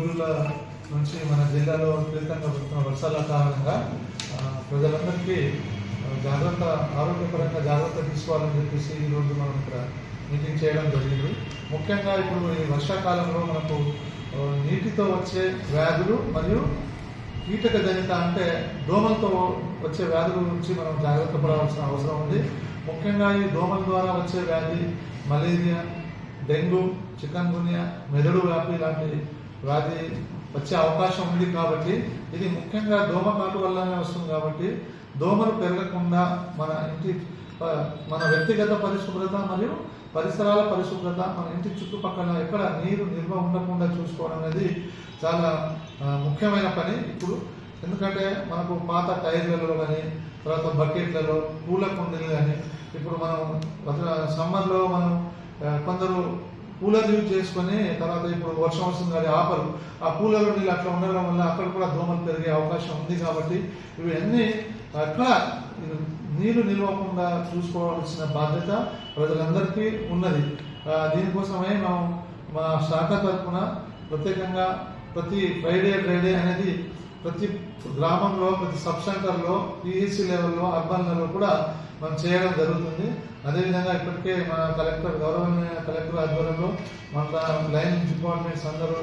రోజుల నుంచి మన జిల్లాలో విపరీతంగా పడుతున్న వర్షాల కారణంగా ప్రజలందరికీ ఆరోగ్యపరంగా జాగ్రత్త తీసుకోవాలని చెప్పేసి ఈరోజు మనం ఇక్కడ మీటింగ్ చేయడం జరిగింది. ముఖ్యంగా ఇప్పుడు ఈ వర్షాకాలంలో మనకు నీటితో వచ్చే వ్యాధులు మరియు కీటక జనిత అంటే దోమలతో వచ్చే వ్యాధుల గురించి మనం జాగ్రత్త పడాల్సిన అవసరం ఉంది. ముఖ్యంగా ఈ దోమల ద్వారా వచ్చే వ్యాధి మలేరియా, డెంగ్యూ, చికన్ గున్యా, మెదడు వ్యాధి లాంటి వ్యాధి వచ్చే అవకాశం ఉంది. కాబట్టి ఇది ముఖ్యంగా దోమ కాటు వల్లనే వస్తుంది. కాబట్టి దోమలు పెరగకుండా మన వ్యక్తిగత పరిశుభ్రత మరియు పరిసరాల పరిశుభ్రత, మన ఇంటి చుట్టుపక్కల ఎక్కడ నీరు నిల్వ ఉండకుండా చూసుకోవడం అనేది చాలా ముఖ్యమైన పని ఇప్పుడు. ఎందుకంటే మనకు పాత టైర్లలో కానీ, తర్వాత బకెట్లలో, పూల కుండీలు కానీ, ఇప్పుడు మనం సమ్మర్లో మనం కొందరు కూలర్ యూజ్ చేసుకొని తర్వాత ఇప్పుడు వర్షం వస్తుంది కానీ ఆపరు. ఆ కూలర్లో నీళ్ళు అట్లా ఉండడం వల్ల అక్కడ కూడా దోమలు పెరిగే అవకాశం ఉంది. కాబట్టి ఇవన్నీ అట్లా నీరు నిల్వకుండా చూసుకోవాల్సిన బాధ్యత ప్రజలందరికీ ఉన్నది. దీనికోసమే మనం మా శాఖ తరఫున ప్రత్యేకంగా ప్రతి ఫ్రైడే అనేది ప్రతి గ్రామంలో, ప్రతి సబ్ సెంటర్లో, పిహెచ్సి లెవెల్లో, అర్బన్లలో కూడా మనం చేయడం జరుగుతుంది. అదేవిధంగా ఇప్పటికే మన గౌరవనీయ కలెక్టర్ ఆధ్వర్యంలో మన లైన్ డిపార్ట్మెంట్స్ అందరూ,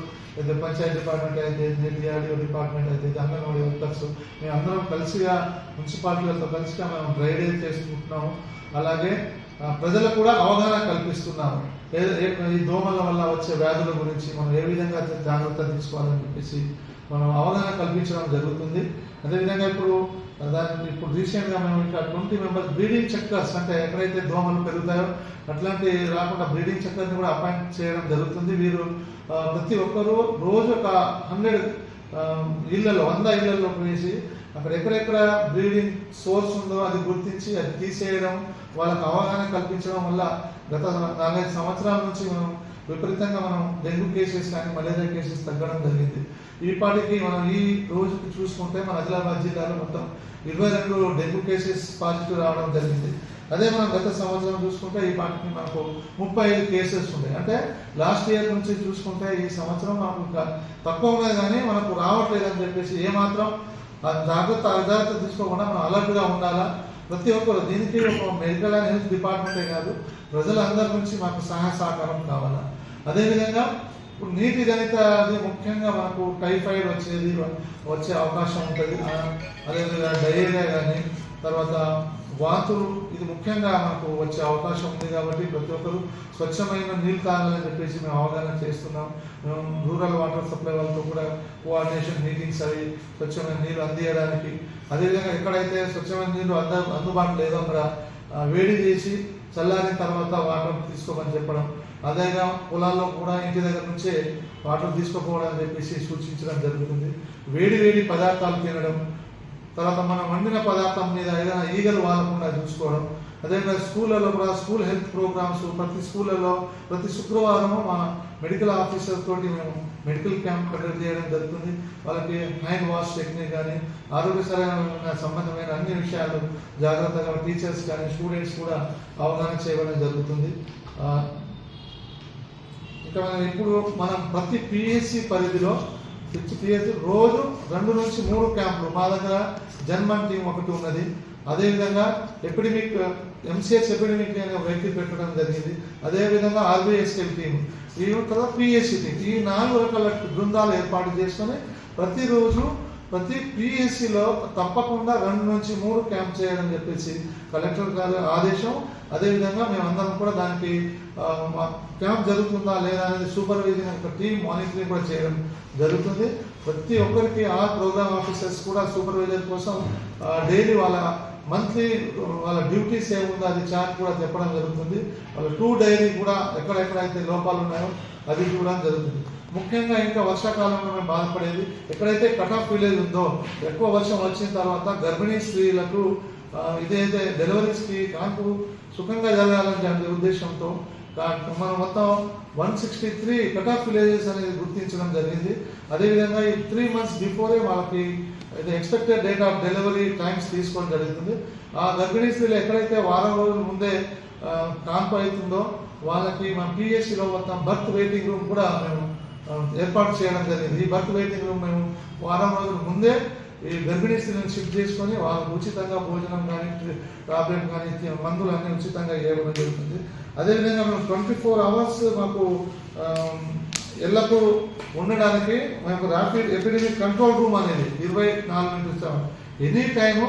పంచాయతీ డిపార్ట్మెంట్ అయితే, డిఆర్డిఓ డిపార్ట్మెంట్ అయితే, అంగన్వాడీ వర్కర్స్, మేము అందరం కలిసిగా మున్సిపాలిటీలతో కలిసిగా మేము డ్రై డే చేసుకుంటున్నాము. అలాగే ప్రజలకు కూడా అవగాహన కల్పిస్తున్నాము. ఈ దోమల వల్ల వచ్చే వ్యాధుల గురించి మనం ఏ విధంగా జాగ్రత్త తీసుకోవాలని చెప్పేసి మనం అవగాహన కల్పించడం జరుగుతుంది. అదేవిధంగా ఇప్పుడు రీసెంట్గా మేము ఇంకా 20 మెంబర్స్ బ్రీడింగ్ చెక్కర్స్, అంటే ఎక్కడైతే దోమలు పెరుగుతాయో అట్లాంటి రాకుండా బ్రీడింగ్ చెక్కర్ని కూడా అపాయింట్ చేయడం జరుగుతుంది. వీరు ప్రతి ఒక్కరూ రోజు ఒక 100 ఇళ్లలో వేసి అక్కడ ఎక్కడెక్కడ బ్రీడింగ్ సోర్స్ ఉందో అది గుర్తించి అది తీసేయడం, వాళ్ళకి అవగాహన కల్పించడం వల్ల గత 4-5 సంవత్సరాల నుంచి విపరీతంగా మనం డెంగ్యూ కేసెస్ కానీ మలేరియా కేసెస్ తగ్గడం జరిగింది. ఈ పాటికి మనం ఈ రోజుకి చూసుకుంటే మన ఆదిలాబాద్ జిల్లాలో మొత్తం 22 డెంగ్యూ కేసెస్ పాజిటివ్ రావడం జరిగింది. అదే మనం గత సంవత్సరం చూసుకుంటే ఈ పాటికి మనకు 35 కేసెస్ ఉన్నాయి. అంటే లాస్ట్ ఇయర్ నుంచి చూసుకుంటే ఈ సంవత్సరం మనకు ఇంకా తక్కువ ఉన్నది కానీ మనకు రావట్లేదు అని చెప్పేసి ఏమాత్రం జాగ్రత్త తీసుకోకుండా మనం అలర్ట్గా ఉండాలా. ప్రతి ఒక్కరు దీనికి ఒక మెడికల్ అండ్ హెల్త్ డిపార్ట్మెంటే కాదు, ప్రజలందరి నుంచి మాకు సహాయ సహకారం కావాలా. అదేవిధంగా ఇప్పుడు నీటి జనిత అది ముఖ్యంగా మనకు టైఫాయిడ్ వచ్చే అవకాశం ఉంటుంది. అదేవిధంగా డయేరియా కానీ, తర్వాత వాంతులు, ఇది ముఖ్యంగా మనకు వచ్చే అవకాశం ఉంది. కాబట్టి ప్రతి ఒక్కరు స్వచ్ఛమైన నీళ్ళు తాగాలని చెప్పేసి మేము అవగాహన చేస్తున్నాం. మేము రూరల్ వాటర్ సప్లై వాళ్ళతో కూడా కోఆర్డినేషన్ మీటింగ్స్ అవి స్వచ్ఛమైన నీళ్ళు అందించడానికి, అదేవిధంగా ఎక్కడైతే స్వచ్ఛమైన నీళ్ళు అందుబాటులో లేదో అక్కడ వేడి చేసి చల్లారిన తర్వాత వాటర్ తీసుకోమని చెప్పడం, అదేగా పొలాల్లో కూడా ఇంటి దగ్గర నుంచే వాటర్ తీసుకోపోవడం అని చెప్పేసి సూచించడం జరుగుతుంది. వేడి పదార్థాలు తినడం, తర్వాత మనం వండిన పదార్థం మీద ఏదైనా ఈగలు వాలకుండా చూసుకోవడం, అదేవిధంగా స్కూళ్ళలో కూడా స్కూల్ హెల్త్ ప్రోగ్రామ్స్ ప్రతి స్కూళ్ళలో ప్రతి శుక్రవారము మా మెడికల్ ఆఫీసర్ తోటి మేము మెడికల్ క్యాంప్ కండక్ట్ చేయడం జరుగుతుంది. వాళ్ళకి హ్యాండ్ వాష్ టెక్నిక్ కానీ, ఆరోగ్యకరమైన సంబంధమైన అన్ని విషయాలు జాగ్రత్తగా టీచర్స్ కానీ స్టూడెంట్స్ కూడా అవగాహన చేయడం జరుగుతుంది. ఇంకా మనం ప్రతి పిఎస్సి పరిధిలో రోజు 2 నుంచి 3 క్యాంపులు మా దగ్గర జన్మన్ టీం ఒకటి ఉన్నది. అదేవిధంగా ఎంసీహెచ్ ఎపిడమిక్ అనే వెహికల్ పెట్టడం జరిగింది. అదేవిధంగా ఆర్బీఎస్ఎల్ టీం, ఈ తర్వాత పిఎస్సి టీం, ఈ 4 రకాల బృందాలు ఏర్పాటు చేసుకొని ప్రతిరోజు ప్రతి పిఎస్సిలో తప్పకుండా 2 నుంచి 3 క్యాంప్ చేయాలని చెప్పేసి కలెక్టర్ గారి ఆదేశం. అదేవిధంగా మేమందరం కూడా దానికి క్యాంప్ జరుగుతుందా లేదా అనేది సూపర్వైజింగ్ ఒక టీం మానిటరింగ్ కూడా చేయడం జరుగుతుంది. ప్రతి ఒక్కరికి ఆ ప్రోగ్రామ్ ఆఫీసర్స్ కూడా సూపర్వైజర్ కోసం డైలీ మంత్లీ వాళ్ళ డ్యూటీస్ ఏముందో అది చార్ట్ కూడా చెప్పడం జరుగుతుంది. వాళ్ళ 2 డైరీ కూడా ఎక్కడెక్కడైతే లోపాలు ఉన్నాయో అది చూడడం జరుగుతుంది. ముఖ్యంగా ఇంకా వర్షాకాలంలో మేము బాధపడేది, ఎక్కడైతే కట్ ఆఫ్ విలేజ్ ఉందో ఎక్కువ వర్షం వచ్చిన తర్వాత గర్భిణీ స్త్రీలకు ఇదైతే డెలివరీస్కి కాన్పు సుఖంగా జరగాలని ఉద్దేశంతో మనం మొత్తం 163 కట్ ఆఫ్ విలేజెస్ అనేది గుర్తించడం జరిగింది. అదేవిధంగా ఈ 3 months బిఫోరే వాళ్ళకి expected date of delivery times తీసుకోవడం జరుగుతుంది. ఆ గర్భిణీ స్త్రీలు ఎక్కడైతే వారం రోజుల ముందే కాన్పు అవుతుందో వాళ్ళకి మన పిఎస్సిలో మొత్తం బర్త్ వెయిటింగ్ రూమ్ కూడా మేము ఏర్పాటు చేయడం జరిగింది. ఈ బర్త్ వెయిటింగ్ రూమ్ మేము వారం రోజుల ముందే ఈ గర్భిణీ స్త్రీలను షిఫ్ట్ చేసుకొని వాళ్ళకు ఉచితంగా భోజనం కానీ టాబ్లెట్ కానీ మందులు అన్నీ ఉచితంగా ఇవ్వడం జరుగుతుంది. అదేవిధంగా మేము 24 hours మాకు ఎల్లప్పుడూ ఉండడానికి మేము ర్యాపిడ్ ఎపిడమిక్ కంట్రోల్ రూమ్ అనేది 24 గంటలు ఇస్తాము. Any time